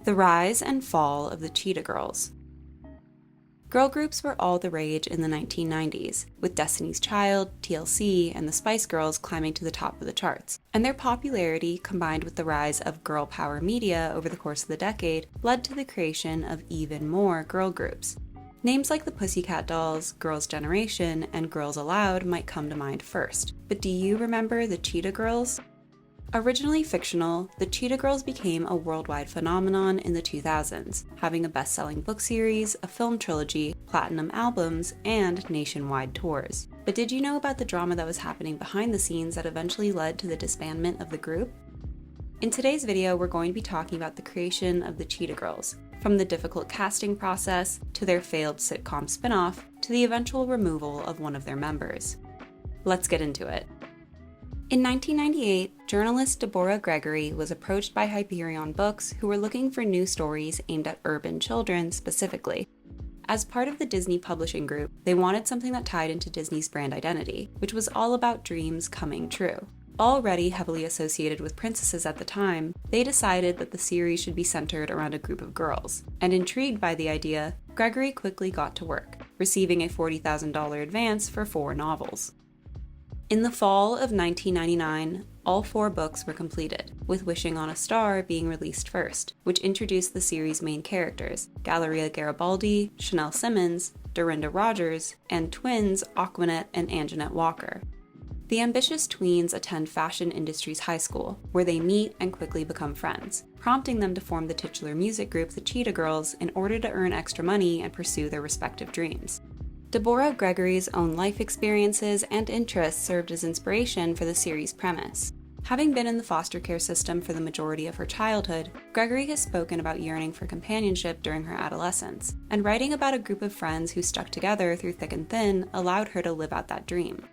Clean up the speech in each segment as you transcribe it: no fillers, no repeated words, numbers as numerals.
The rise and fall of the Cheetah Girls. Girl groups were all the rage in the 1990s, with Destiny's Child, TLC, and the Spice Girls climbing to the top of the charts. And their popularity, combined with the rise of girl power media over the course of the decade, led to the creation of even more girl groups. Names like the Pussycat Dolls, Girls' Generation, and Girls Aloud might come to mind first. But do you remember the Cheetah Girls? Originally fictional, the Cheetah Girls became a worldwide phenomenon in the 2000s, having a best-selling book series, a film trilogy, platinum albums, and nationwide tours. But did you know about the drama that was happening behind the scenes that eventually led to the disbandment of the group? In today's video, we're going to be talking about the creation of the Cheetah Girls, from the difficult casting process, to their failed sitcom spin-off, to the eventual removal of one of their members. Let's get into it. In 1998, journalist Deborah Gregory was approached by Hyperion Books, who were looking for new stories aimed at urban children specifically. As part of the Disney publishing group, they wanted something that tied into Disney's brand identity, which was all about dreams coming true. Already heavily associated with princesses at the time, they decided that the series should be centered around a group of girls. And intrigued by the idea, Gregory quickly got to work, receiving a $40,000 advance for 4 novels. In the fall of 1999, all 4 books were completed, with Wishing on a Star being released first, which introduced the series' main characters, Galleria Garibaldi, Chanel Simmons, Dorinda Rogers, and twins Aquanet and Anjanette Walker. The ambitious tweens attend fashion industry's high school, where they meet and quickly become friends, prompting them to form the titular music group the Cheetah Girls in order to earn extra money and pursue their respective dreams. Deborah Gregory's own life experiences and interests served as inspiration for the series' premise. Having been in the foster care system for the majority of her childhood, Gregory has spoken about yearning for companionship during her adolescence, and writing about a group of friends who stuck together through thick and thin allowed her to live out that dream.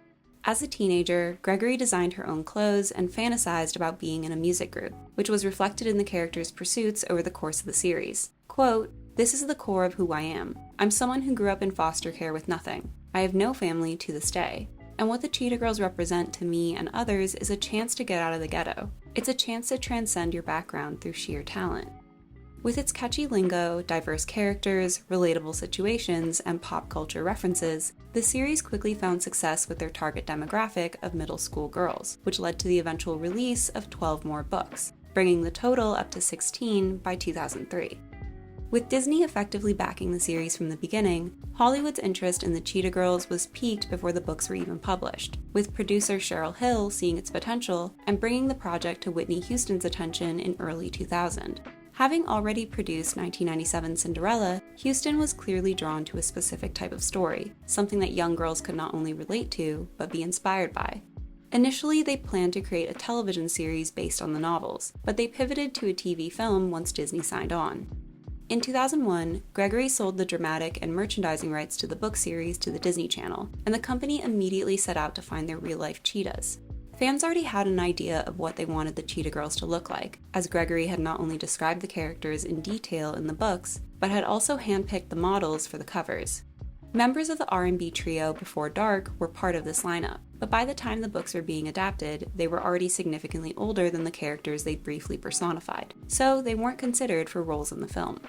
As a teenager, Gregory designed her own clothes and fantasized about being in a music group, which was reflected in the characters' pursuits over the course of the series. Quote, "This is the core of who I am. I'm someone who grew up in foster care with nothing. I have no family to this day. And what the Cheetah Girls represent to me and others is a chance to get out of the ghetto. It's a chance to transcend your background through sheer talent." With its catchy lingo, diverse characters, relatable situations, and pop culture references, the series quickly found success with their target demographic of middle school girls, which led to the eventual release of 12 more books, bringing the total up to 16 by 2003. With Disney effectively backing the series from the beginning, Hollywood's interest in the Cheetah Girls was piqued before the books were even published, with producer Cheryl Hill seeing its potential and bringing the project to Whitney Houston's attention in early 2000. Having already produced 1997's Cinderella, Houston was clearly drawn to a specific type of story, something that young girls could not only relate to, but be inspired by. Initially, they planned to create a television series based on the novels, but they pivoted to a TV film once Disney signed on. In 2001, Gregory sold the dramatic and merchandising rights to the book series to the Disney Channel, and the company immediately set out to find their real-life cheetahs. Fans already had an idea of what they wanted the Cheetah Girls to look like, as Gregory had not only described the characters in detail in the books, but had also handpicked the models for the covers. Members of the R&B trio Before Dark were part of this lineup, but by the time the books were being adapted, they were already significantly older than the characters they briefly personified, so they weren't considered for roles in the film.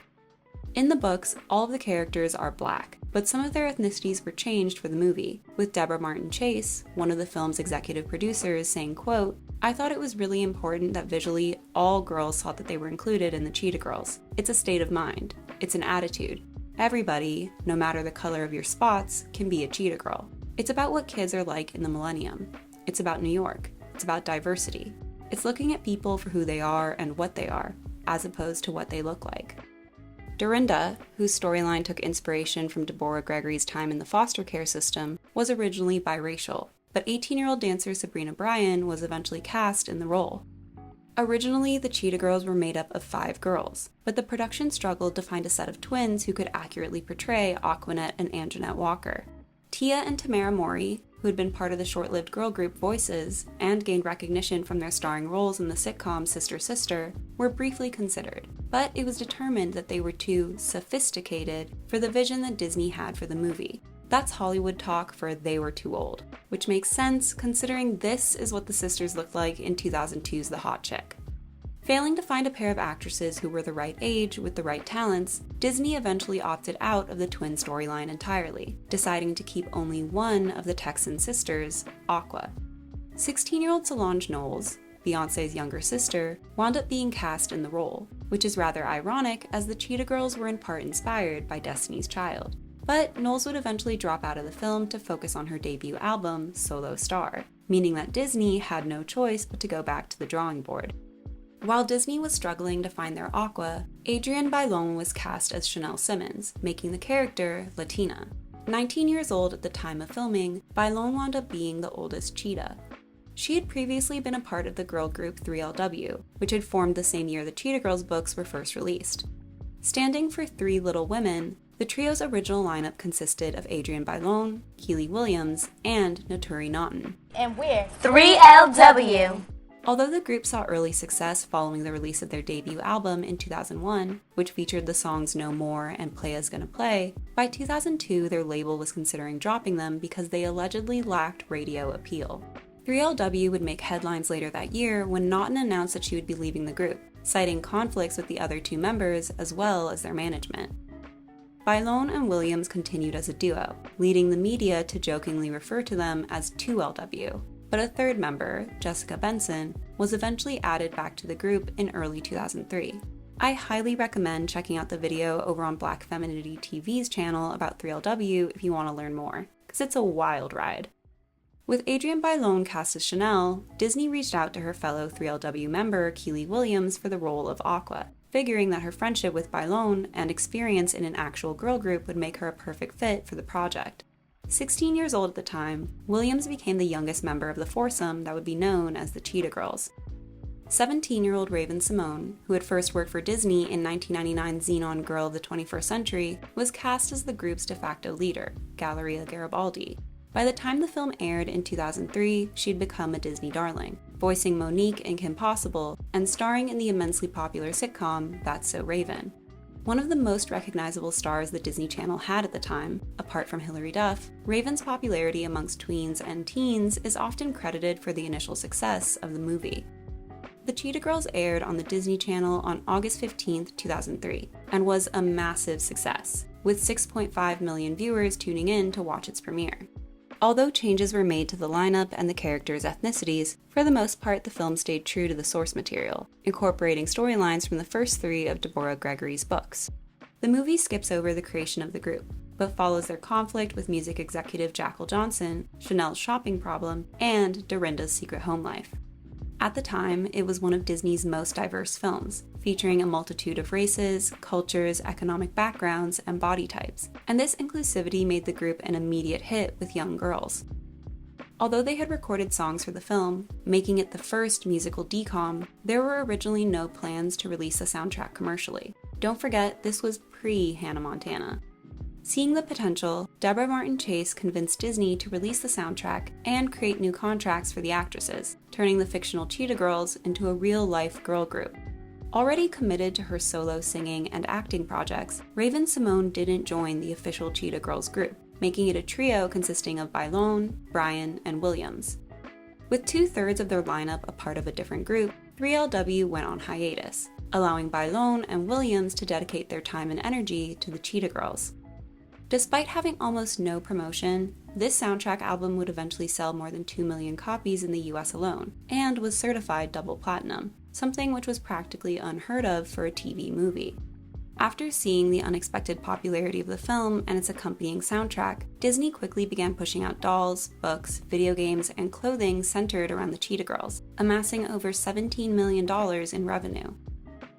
In the books, all of the characters are Black, but some of their ethnicities were changed for the movie, with Deborah Martin Chase, one of the film's executive producers, saying, quote, "I thought it was really important that visually all girls thought that they were included in the Cheetah Girls. It's a state of mind. It's an attitude. Everybody, no matter the color of your spots, can be a Cheetah Girl. It's about what kids are like in the millennium. It's about New York. It's about diversity. It's looking at people for who they are and what they are, as opposed to what they look like." Dorinda, whose storyline took inspiration from Deborah Gregory's time in the foster care system, was originally biracial, but 18-year-old dancer Sabrina Bryan was eventually cast in the role. Originally, the Cheetah Girls were made up of 5 girls, but the production struggled to find a set of twins who could accurately portray Aquanet and Anjanette Walker. Tia and Tamara Mori, who had been part of the short-lived girl group Voices and gained recognition from their starring roles in the sitcom Sister Sister, were briefly considered, but it was determined that they were too sophisticated for the vision that Disney had for the movie. That's Hollywood talk for "they were too old," which makes sense considering this is what the sisters looked like in 2002's The Hot Chick. Failing to find a pair of actresses who were the right age with the right talents, Disney eventually opted out of the twin storyline entirely, deciding to keep only one of the Texan sisters, Aqua. 16-year-old Solange Knowles, Beyoncé's younger sister, wound up being cast in the role, which is rather ironic as the Cheetah Girls were in part inspired by Destiny's Child. But Knowles would eventually drop out of the film to focus on her debut album, Solo Star, meaning that Disney had no choice but to go back to the drawing board. While Disney was struggling to find their Aqua, Adrienne Bailon was cast as Chanel Simmons, making the character Latina. 19 years old at the time of filming, Bailon wound up being the oldest Cheetah. She had previously been a part of the girl group 3LW, which had formed the same year the Cheetah Girls books were first released. Standing for Three Little Women, the trio's original lineup consisted of Adrienne Bailon, Keely Williams, and Naturi Naughton. And we're 3LW! Although the group saw early success following the release of their debut album in 2001, which featured the songs No More and Playa's Gonna Play, by 2002 their label was considering dropping them because they allegedly lacked radio appeal. 3LW would make headlines later that year when Naughton announced that she would be leaving the group, citing conflicts with the other two members as well as their management. Bailon and Williams continued as a duo, leading the media to jokingly refer to them as 2LW. But a third member, Jessica Benson, was eventually added back to the group in early 2003. I highly recommend checking out the video over on Black Femininity TV's channel about 3LW if you want to learn more, because it's a wild ride. With Adrienne Bailon cast as Chanel, Disney reached out to her fellow 3LW member Keely Williams for the role of Aqua, figuring that her friendship with Bailon and experience in an actual girl group would make her a perfect fit for the project. 16 years old at the time, Williams became the youngest member of the foursome that would be known as the Cheetah Girls. 17-year-old Raven Simone, who had first worked for Disney in 1999's Xenon Girl of the 21st Century, was cast as the group's de facto leader, Galleria Garibaldi. By the time the film aired in 2003, she'd become a Disney darling, voicing Monique in Kim Possible and starring in the immensely popular sitcom That's So Raven. One of the most recognizable stars the Disney Channel had at the time, apart from Hilary Duff, Raven's popularity amongst tweens and teens is often credited for the initial success of the movie. The Cheetah Girls aired on the Disney Channel on August 15, 2003, and was a massive success, with 6.5 million viewers tuning in to watch its premiere. Although changes were made to the lineup and the characters' ethnicities, for the most part the film stayed true to the source material, incorporating storylines from the first three of Deborah Gregory's books. The movie skips over the creation of the group, but follows their conflict with music executive Jackal Johnson, Chanel's shopping problem, and Dorinda's secret home life. At the time, it was one of Disney's most diverse films, featuring a multitude of races, cultures, economic backgrounds, and body types, and this inclusivity made the group an immediate hit with young girls. Although they had recorded songs for the film, making it the first musical DCOM, there were originally no plans to release the soundtrack commercially. Don't forget, this was pre-Hannah Montana. Seeing the potential, Deborah Martin Chase convinced Disney to release the soundtrack and create new contracts for the actresses, turning the fictional Cheetah Girls into a real-life girl group. Already committed to her solo singing and acting projects, Raven Simone didn't join the official Cheetah Girls group, making it a trio consisting of Bailon, Brian, and Williams. With 2/3 of their lineup a part of a different group, 3LW went on hiatus, allowing Bailon and Williams to dedicate their time and energy to the Cheetah Girls. Despite having almost no promotion, this soundtrack album would eventually sell more than 2 million copies in the US alone, and was certified double platinum, something which was practically unheard of for a TV movie. After seeing the unexpected popularity of the film and its accompanying soundtrack, Disney quickly began pushing out dolls, books, video games, and clothing centered around the Cheetah Girls, amassing over $17 million in revenue.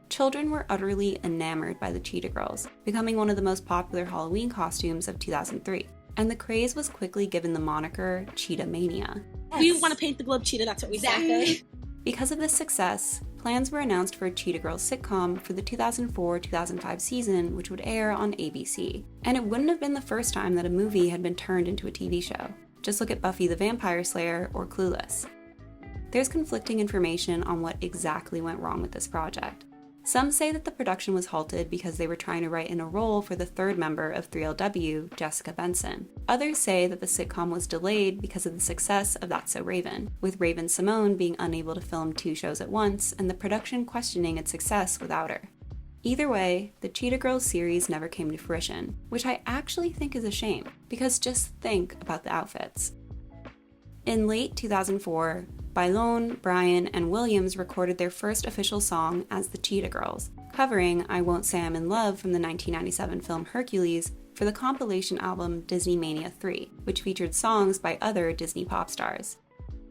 Children were utterly enamored by the Cheetah Girls, becoming one of the most popular Halloween costumes of 2003, and the craze was quickly given the moniker Cheetah Mania. We want to paint the globe cheetah, that's what we say. Because of this success, plans were announced for a Cheetah Girls sitcom for the 2004-2005 season, which would air on ABC. And it wouldn't have been the first time that a movie had been turned into a TV show. Just look at Buffy the Vampire Slayer or Clueless. There's conflicting information on what exactly went wrong with this project. Some say that the production was halted because they were trying to write in a role for the third member of 3LW, Jessica Benson. Others say that the sitcom was delayed because of the success of That's So Raven, with Raven-Symoné being unable to film 2 shows at once and the production questioning its success without her. Either way, the Cheetah Girls series never came to fruition, which I actually think is a shame, because just think about the outfits. In late 2004, Bailón, Bryan, and Williams recorded their first official song as the Cheetah Girls, covering I Won't Say I'm in Love from the 1997 film Hercules for the compilation album Disney Mania 3, which featured songs by other Disney pop stars.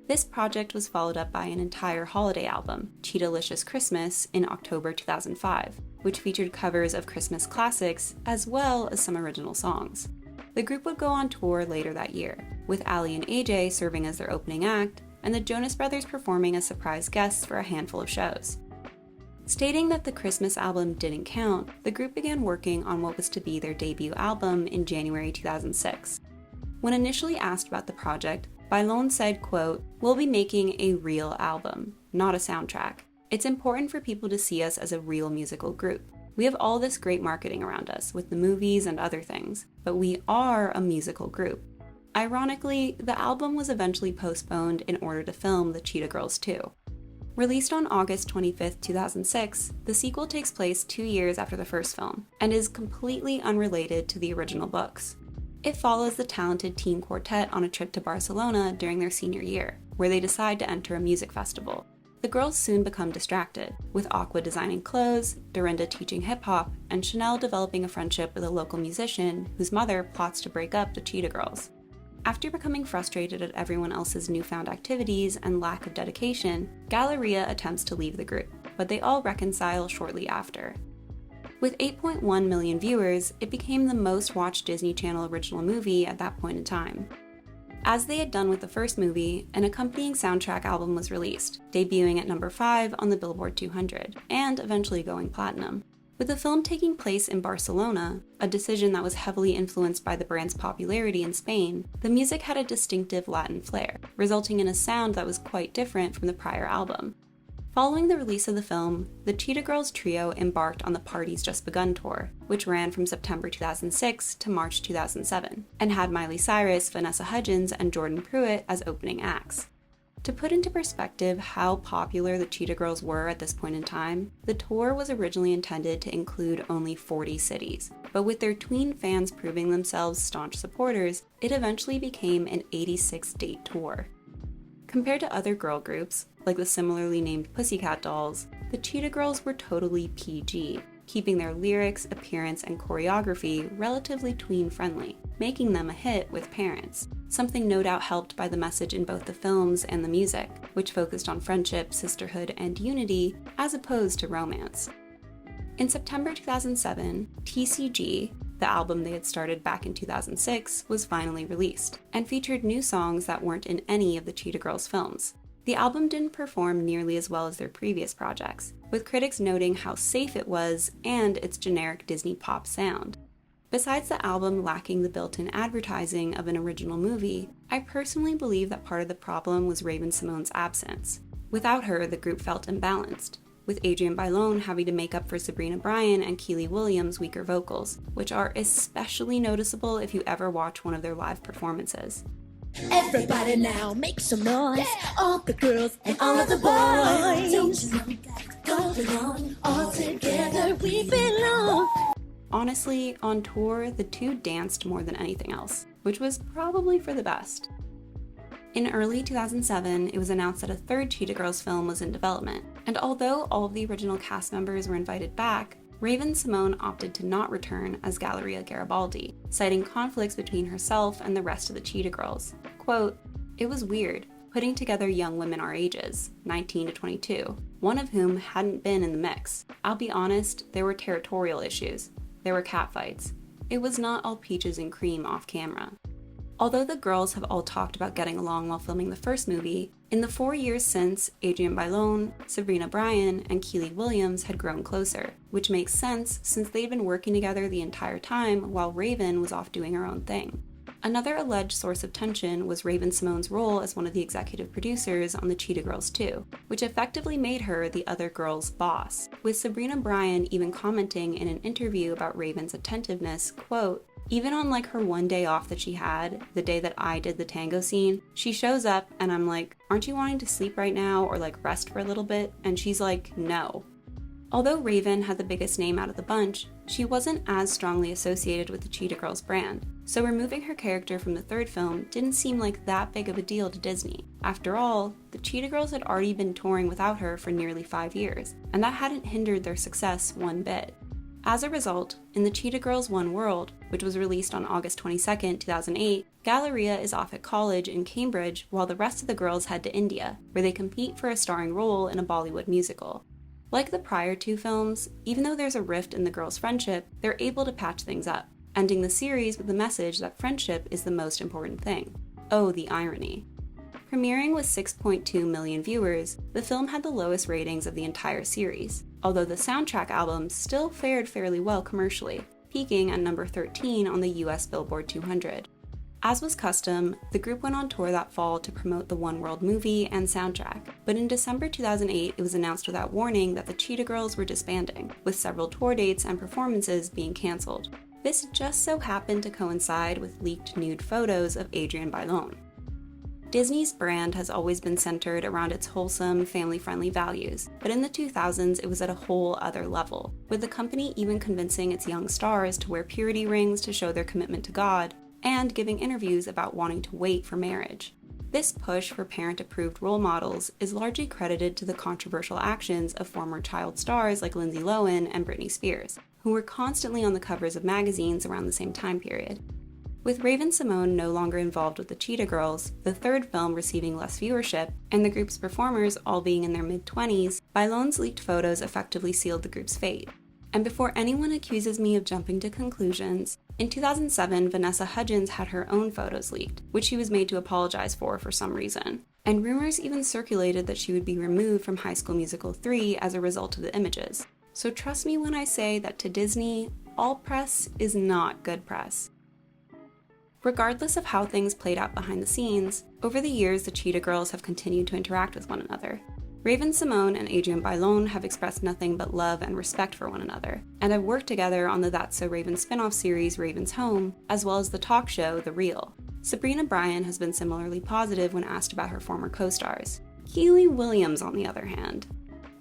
This project was followed up by an entire holiday album, Cheetah-licious Christmas, in October 2005, which featured covers of Christmas classics as well as some original songs. The group would go on tour later that year, with Ally and AJ serving as their opening act, and the Jonas Brothers performing as surprise guests for a handful of shows. Stating that the Christmas album didn't count, the group began working on what was to be their debut album in January 2006. When initially asked about the project, Bailón said, quote, "We'll be making a real album, not a soundtrack. It's important for people to see us as a real musical group. We have all this great marketing around us, with the movies and other things, but we are a musical group." Ironically, the album was eventually postponed in order to film the Cheetah Girls 2. Released on August 25, 2006, the sequel takes place 2 years after the first film, and is completely unrelated to the original books. It follows the talented teen quartet on a trip to Barcelona during their senior year, where they decide to enter a music festival. The girls soon become distracted, with Aqua designing clothes, Dorinda teaching hip-hop, and Chanel developing a friendship with a local musician whose mother plots to break up the Cheetah Girls. After becoming frustrated at everyone else's newfound activities and lack of dedication, aalyiah attempts to leave the group, but they all reconcile shortly after. With 8.1 million viewers, it became the most watched Disney Channel original movie at that point in time. As they had done with the first movie, an accompanying soundtrack album was released, debuting at number 5 on the Billboard 200, and eventually going platinum. With the film taking place in Barcelona, a decision that was heavily influenced by the brand's popularity in Spain, the music had a distinctive Latin flair, resulting in a sound that was quite different from the prior album. Following the release of the film, the Cheetah Girls trio embarked on the Party's Just Begun tour, which ran from September 2006 to March 2007, and had Miley Cyrus, Vanessa Hudgens, and Jordan Pruitt as opening acts. To put into perspective how popular the Cheetah Girls were at this point in time, the tour was originally intended to include only 40 cities, but with their tween fans proving themselves staunch supporters, it eventually became an 86-date tour. Compared to other girl groups, like the similarly named Pussycat Dolls, the Cheetah Girls were totally PG, keeping their lyrics, appearance, and choreography relatively tween-friendly, making them a hit with parents, something no doubt helped by the message in both the films and the music, which focused on friendship, sisterhood, and unity, as opposed to romance. In September 2007, TCG, the album they had started back in 2006, was finally released, and featured new songs that weren't in any of the Cheetah Girls films. The album didn't perform nearly as well as their previous projects, with critics noting how safe it was and its generic Disney pop sound. Besides the album lacking the built-in advertising of an original movie, I personally believe that part of the problem was Raven-Symoné's absence. Without her, the group felt imbalanced, with Adrienne Bailón having to make up for Sabrina Bryan and Keely Williams' weaker vocals, which are especially noticeable if you ever watch one of their live performances. Everybody now make some noise, all the girls and all of the boys. Don't you know, don't belong, all together we belong. Honestly, on tour, the two danced more than anything else, which was probably for the best. In early 2007, it was announced that a third Cheetah Girls film was in development, and although all of the original cast members were invited back, Raven-Symoné opted to not return as aalyiah Garibaldi, citing conflicts between herself and the rest of the Cheetah Girls. Quote, "It was weird, putting together young women our ages, 19 to 22, one of whom hadn't been in the mix. I'll be honest, there were territorial issues. There were catfights. It was not all peaches and cream off camera." Although the girls have all talked about getting along while filming the first movie, in the 4 years since, Adrienne Bailón, Sabrina Bryan, and Keely Williams had grown closer, which makes sense since they'd been working together the entire time while Raven was off doing her own thing. Another alleged source of tension was Raven-Symoné's role as one of the executive producers on the Cheetah Girls 2, which effectively made her the other girls' boss, with Sabrina Bryan even commenting in an interview about Raven's attentiveness, quote, "Even on like her one day off that she had, the day that I did the tango scene, she shows up and I'm like, aren't you wanting to sleep right now or like rest for a little bit? And she's like, no." Although Raven had the biggest name out of the bunch, she wasn't as strongly associated with the Cheetah Girls brand, so removing her character from the third film didn't seem like that big of a deal to Disney. After all, the Cheetah Girls had already been touring without her for nearly 5 years, and that hadn't hindered their success one bit. As a result, in the Cheetah Girls One World, which was released on August 22, 2008, aalyiah is off at college in Cambridge while the rest of the girls head to India, where they compete for a starring role in a Bollywood musical. Like the prior two films, even though there's a rift in the girls' friendship, they're able to patch things up, ending the series with the message that friendship is the most important thing. Oh, the irony. Premiering with 6.2 million viewers, the film had the lowest ratings of the entire series, although the soundtrack album still fared fairly well commercially, peaking at number 13 on the US Billboard 200. As was custom, the group went on tour that fall to promote the One World movie and soundtrack, but in December 2008 it was announced without warning that the Cheetah Girls were disbanding, with several tour dates and performances being cancelled. This just so happened to coincide with leaked nude photos of Adrienne Bailon. Disney's brand has always been centered around its wholesome, family-friendly values, but in the 2000s it was at a whole other level, with the company even convincing its young stars to wear purity rings to show their commitment to God, and giving interviews about wanting to wait for marriage. This push for parent-approved role models is largely credited to the controversial actions of former child stars like Lindsay Lohan and Britney Spears, who were constantly on the covers of magazines around the same time period. With Raven-Symoné no longer involved with the Cheetah Girls, the third film receiving less viewership, and the group's performers all being in their mid-20s, Bailon's leaked photos effectively sealed the group's fate. And before anyone accuses me of jumping to conclusions, in 2007, Vanessa Hudgens had her own photos leaked, which she was made to apologize for some reason. And rumors even circulated that she would be removed from High School Musical 3 as a result of the images. So trust me when I say that to Disney, all press is not good press. Regardless of how things played out behind the scenes, over the years the Cheetah Girls have continued to interact with one another. Raven-Symoné and Adrienne Bailon have expressed nothing but love and respect for one another, and have worked together on the That's So Raven spin-off series Raven's Home, as well as the talk show The Real. Sabrina Bryan has been similarly positive when asked about her former co-stars. Kiely Williams, on the other hand.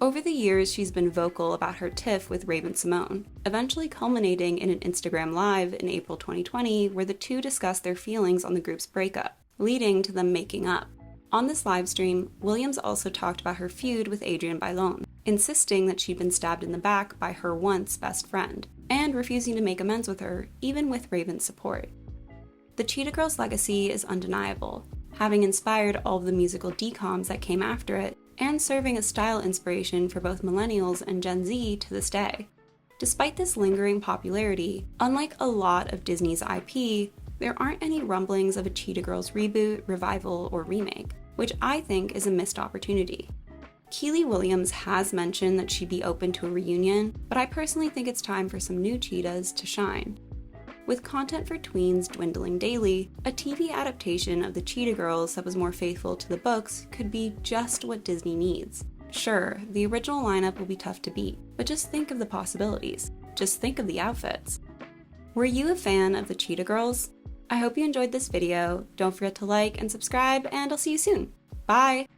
Over the years, she's been vocal about her tiff with Raven-Symoné, eventually culminating in an Instagram Live in April 2020 where the two discussed their feelings on the group's breakup, leading to them making up. On this livestream, Williams also talked about her feud with Adrienne Bailon, insisting that she'd been stabbed in the back by her once best friend, and refusing to make amends with her, even with Raven's support. The Cheetah Girls' legacy is undeniable, having inspired all of the musical decoms that came after it, and serving as style inspiration for both millennials and Gen Z to this day. Despite this lingering popularity, unlike a lot of Disney's IP, there aren't any rumblings of a Cheetah Girls reboot, revival, or remake, which I think is a missed opportunity. Kiely Williams has mentioned that she'd be open to a reunion, but I personally think it's time for some new cheetahs to shine. With content for tweens dwindling daily, a TV adaptation of the Cheetah Girls that was more faithful to the books could be just what Disney needs. Sure, the original lineup will be tough to beat, but just think of the possibilities. Just think of the outfits. Were you a fan of the Cheetah Girls? I hope you enjoyed this video. Don't forget to like and subscribe, and I'll see you soon. Bye!